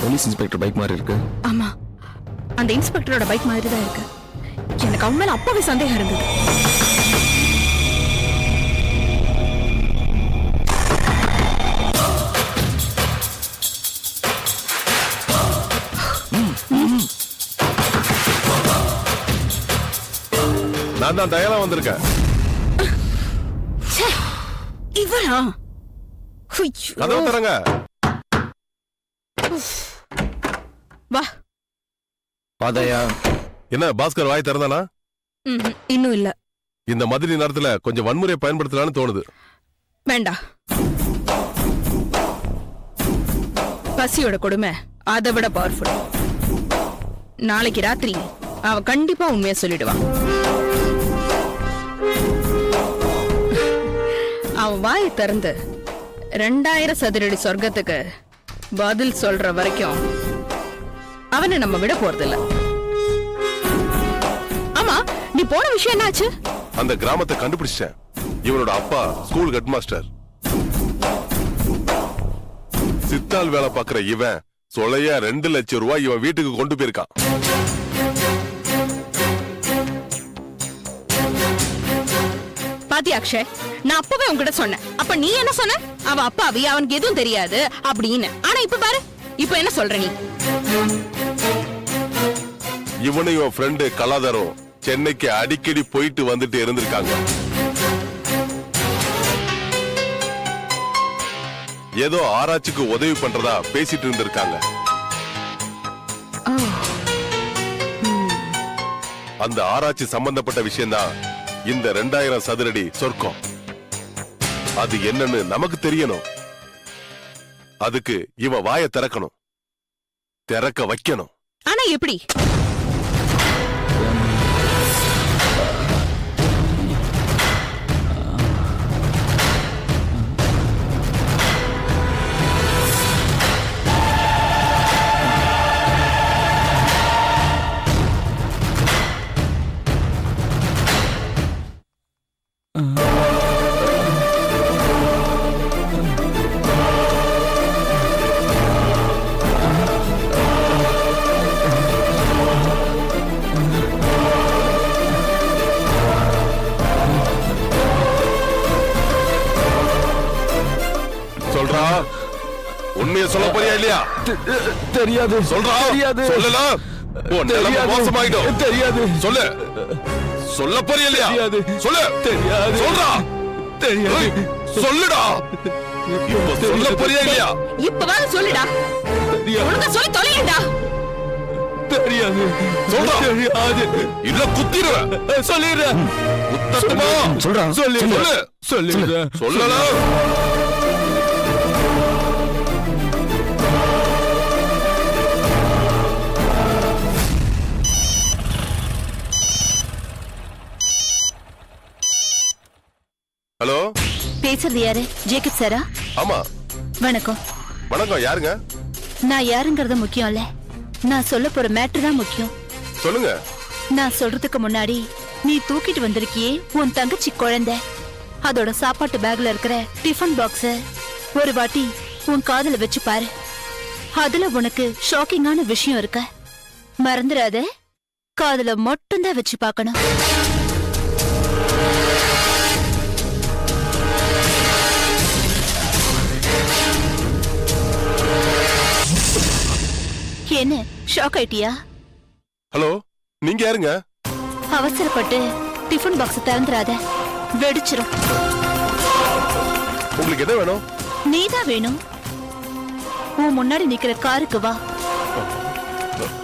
Police inspector bike மாதிரி இருக்கு. ஆமா, அந்த இன்ஸ்பெக்டரோட பைக் மாதிரி தான் இருக்கு. எனக்கு அவன் மேல அப்பவே சந்தேகம் இருந்தது. நான் தான் தயாரா வந்திருக்கேன். இவளா? கதவு தரங்க. வா. பாதையா? என்ன பாஸ்கர் வாய் திறந்தானா? இன்னும் இல்ல. இந்த மாதிரி நேரத்துல கொஞ்சம் வன்முறையை பயன்படுத்தலாம்னு தோணுது. வேண்டாம். பசியோட கொடுமை அதை விட பவர்ஃபுல். நாளைக்கு ராத்திரி அவ கண்டிப்பா உண்மையை சொல்லிடுவான். அவன் வாயை திறந்து 2000 சதுரடி சொர்க்கத்துக்கு பதில் சொல்ற வரைக்கும் அவனை நம்ம விட போறதில்ல. ஆமா, நீ போன விஷயம் என்னாச்சு? அந்த கிராமத்தை கண்டுபிடிச்சேன். இவனோட அப்பா ஸ்கூல் ஹெட் மாஸ்டர். சித்தால் வேலை பார்க்கிற இவன் சொலையா 2 லட்சம் ரூபாய் இவன் வீட்டுக்கு கொண்டு போயிருக்கான். பாத்தி அக்ஷய், நான் அப்பவே உன்கிட்ட சொன்னேன். அப்ப நீ என்ன சொன்ன? அவ அப்பாவி, அவனுக்கு எதுவும் தெரியாது அப்படின்னு. ஆனா இப்ப பாரு, இப்ப என்ன சொல்ற நீ? இவனும் இவன் ஃப்ரெண்டு கலாதரும் சென்னைக்கு அடிக்கடி போயிட்டு வந்துட்டு இருந்திருக்காங்க. ஏதோ ஆராய்ச்சிக்கு உதவி பண்றதா பேசிட்டு இருந்திருக்காங்க. அந்த ஆராய்ச்சி சம்பந்தப்பட்ட விஷயம்தான் இந்த 2000 சதுரடி சொர்க்கம். அது என்னன்னு நமக்கு தெரியணும். அதுக்கு இவ வாயை திறக்கணும், திறக்க வைக்கணும். ஆனா எப்படி? சொல்றா, உண்மையை சொல்ல போறியா இல்லையா? தெரியாது. சொல்றா. தெரியாது. சொல்லலாம். மோசமாயிடும். தெரியாது. சொல்லு. சொல்ல போறியா இல்லையா? தெரியாது. சொல்லு. தெரியாது. சொல்றா. தெரியாது. சொல்லுடா. இப்ப சொல்ல போறியா இல்லையா? இப்பவாது சொல்லுடா. ஒழுங்கா சொல்லி தொலையடா. தெரியாது. சொல்றா. தெரியாது. இல்ல குத்திடுவேன். சொல்லிடுறேன். குத்தட்டுமா? சொல்றா. சொல்லு. சொல்லிடுறேன். சொல்லலாம். ஹலோ, பேசுறது யாரு? ஜேக்கப் சாரா? ஆமா. வணக்கம். வணக்கம். யாருங்க? நான் யாருங்கிறது முக்கியம் இல்ல, நான் சொல்ல போற மேட்டர் தான் முக்கியம். சொல்லுங்க. நான் சொல்றதுக்கு முன்னாடி நீ தூக்கிட்டு வந்திருக்கியே உன் தங்கச்சி குழந்தை, அதோட சாப்பாட்டு பேக்ல இருக்கிற டிஃபன் பாக்ஸ ஒரு வாட்டி உன் காதுல வச்சு பாரு. அதுல உனக்கு ஷாக்கிங்கான விஷயம் இருக்க. மறந்துடாத, காதுல மட்டும்தான் வச்சு பார்க்கணும். என்ன ஷாக் ஆயிட்டியா? ஹலோ, நீங்க யாருங்க? அவசரப்பட்டு டிஃபன் பாக்ஸ் திறந்துராத, வெடிச்சிரும். உங்களுக்கு என்ன வேணும்? நீதான் வேணும். உன் முன்னாடி நிக்கிற காருக்கு வா,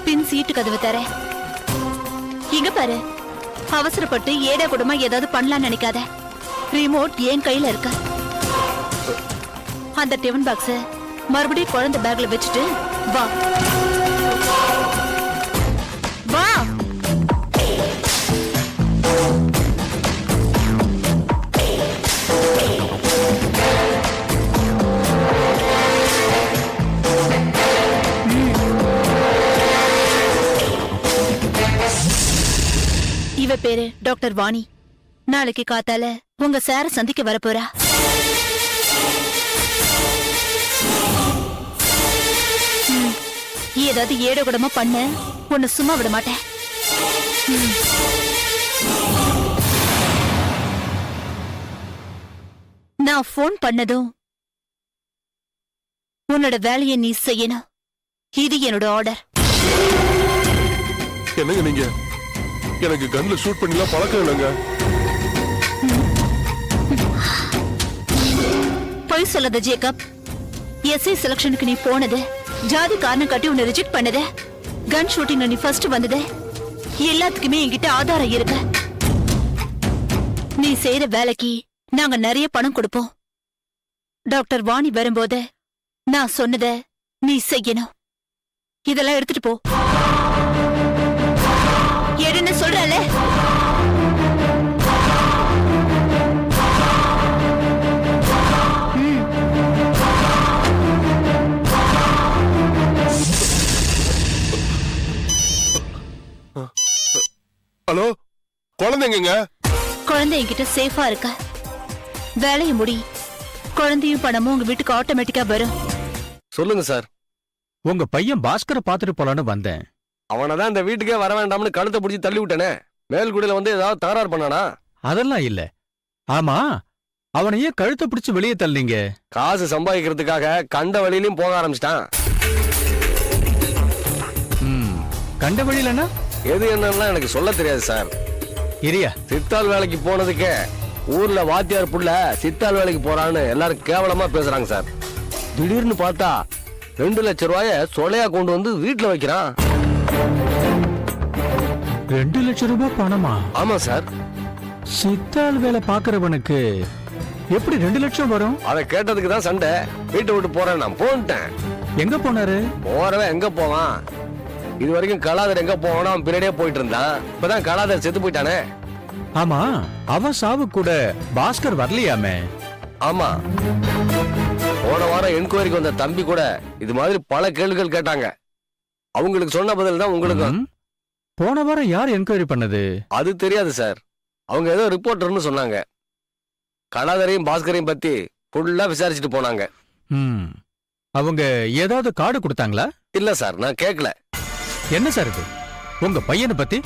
பின் சீட்டு கதவு தர. இங்க பாரு, அவசரப்பட்டு ஏடா கூடமா ஏதாவது பண்ணலாம்னு நினைக்காத. ரிமோட் என் கையில இருக்க. அந்த டிஃபன் பாக்ஸ மறுபடியும் குழந்தை பேக்ல வச்சுட்டு வா. வா. இவ பேரு டாக்டர் வாணி. நாளைக்கு காத்தால உங்க சார சந்திக்க வரப்போறா. ஏதாவது ஏடகுடமா பண்ண உன்னை சும்மா விட மாட்டேன். நான் போன் பண்ணதும் உன்னோட வேலையை நீ செய்யணும். இது என்னோட ஆர்டர். என்னங்க நீங்க எனக்கு கன்ல ஷூட் பண்ணிலாம் பழக்கம் இல்லைங்க. பொய் சொல்லாத ஜேக்கப். எஸ்ஐ செலக்ஷனுக்கு நீ போனது, ஜாதி காரணம் காட்டி உன்னை ரிஜெக்ட் பண்ணது, கன் ஷூட்டிங்ல நீ ஃபர்ஸ்ட் வந்தது, எல்லாத்துக்குமே என்கிட்ட ஆதாரம் இருக்கு. நீ செய்யற வேலைக்கு நாங்க நிறைய பணம் கொடுப்போம். டாக்டர் வாணி வரும்போது நான் சொன்னத நீ செய்யணும். இதெல்லாம் எடுத்துட்டு போ. என்ன சொல்றல? ஹலோ, குழந்தைங்க? குழந்தை என்கிட்ட சேஃபா இருக்க. வேலையை முடி. குழந்தையும் பணமும் உங்க வீட்டுக்கு ஆட்டோமேட்டிக்கா வரும். சொல்லுங்க சார். உங்க பையன் பாஸ்கரை பாத்துட்டு போலான்னு வந்தேன். அவனதான் இந்த வீட்டுக்கே வர வேண்டாம்னு கழுத்தை பிடிச்சி தள்ளி விட்டனே. மேல்குடியில வந்து ஏதாவது தகராறு பண்ணானா? அதெல்லாம் இல்ல. ஆமா, அவனையே கழுத்தை பிடிச்சு வெளியே தள்ளீங்க. காசு சம்பாதிக்கிறதுக்காக கண்ட வழியிலும் போக ஆரம்பிச்சிட்டான். கண்ட வழியிலனா எது என்னன்னா எனக்கு சொல்ல தெரியாது சார். இரியா, சித்தாள் வேலைக்கு போனதுக்கே ஊர்ல வாத்தியார் புள்ள சித்தாள் வேலைக்கு போறான்னு எல்லாரும் கேவலமா பேசுறாங்க சார். திடீர்னு பார்த்தா 2 லட்சம் ரூபாய சொலையா கொண்டு வந்து வீட்டுல வைக்கிறான். 2 லட்சம் ரூபாய் பணமா? ஆமா சார். சித்தாள் வேலை பாக்குறவனுக்கு எப்படி 2 லட்சம் வரும்? அதை கேட்டதுக்கு தான் சண்டை. வீட்டை விட்டு போறேன் நான் போன்ட்டேன். எங்க போனாரு? போறவன் எங்க போவான்? இது வரைக்கும் கலாதர் எங்க போவானோ அவன் பின்னாடியே போயிட்டு இருந்தான். இப்பதான் கலாதர் செத்து போயிட்டானே. ஆமா, அவன் சாவு கூட பாஸ்கர் வரலையாமே. ஆமா, போன வாரம் என்கொயரிக்கு வந்த தம்பி கூட இது மாதிரி பல கேள்விகள் கேட்டாங்க. அவங்களுக்கு சொன்ன பதில் தான் உங்களுக்கு. போன வாரம் யார் என்கொயரி பண்ணது? அது தெரியாது சார். அவங்க ஏதோ ரிப்போர்ட்டர்னு சொன்னாங்க. கலாதரையும் பாஸ்கரையும் பத்தி ஃபுல்லா விசாரிச்சுட்டு போனாங்க. அவங்க ஏதாவது கார்டு கொடுத்தாங்களா? இல்ல சார், நான் கேட்கல. என்ன சார் இது? உங்க பையனை பத்தி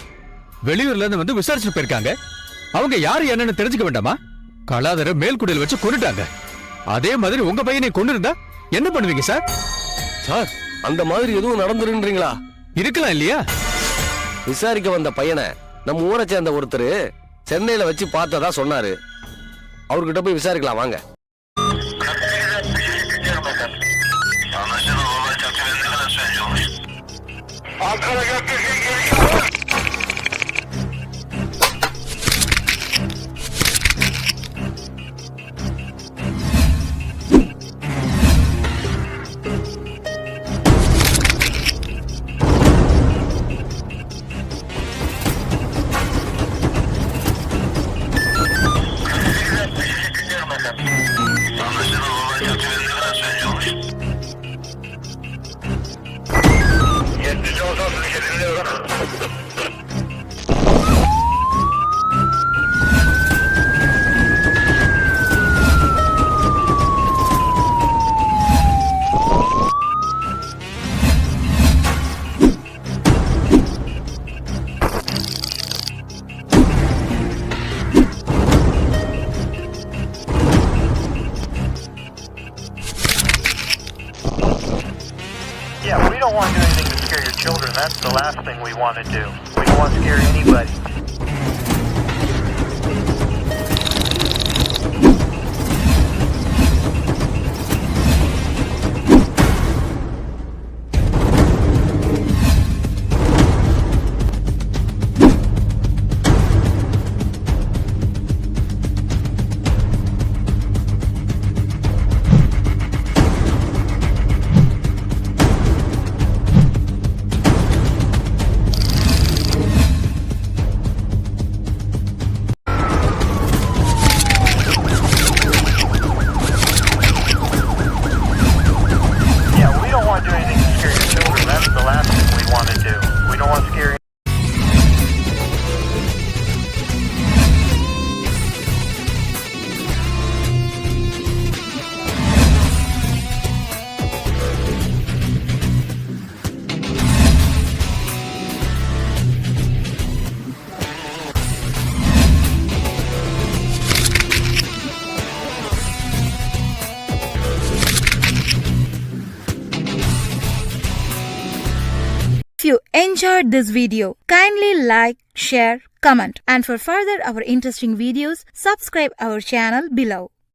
வெளியூர்ல இருந்து வந்து விசாரிச்சு போயிருக்காங்க. அவங்க யாரு என்னன்னு தெரிஞ்சுக்க வேண்டாமா? கலாதர மேல்குடியில் வச்சு கொண்டுட்டாங்க. அதே மாதிரி உங்க பையனை கொண்டு இருந்தா என்ன பண்ணுவீங்க சார்? சார், அந்த மாதிரி எதுவும் நடந்துருன்றீங்களா? இருக்கலாம் இல்லையா? விசாரிக்க வந்த பையனை நம்ம ஊரை சேர்ந்த ஒருத்தர் சென்னையில வச்சு பார்த்ததா சொன்னாரு. அவர்கிட்ட போய் விசாரிக்கலாம் வாங்க. Yeah, we don't want to do anything to scare your children. That's the last thing we want to do. We don't want to scare anybody. you enjoyed this video, kindly like, share, comment, and for further our interesting videos, subscribe our channel below.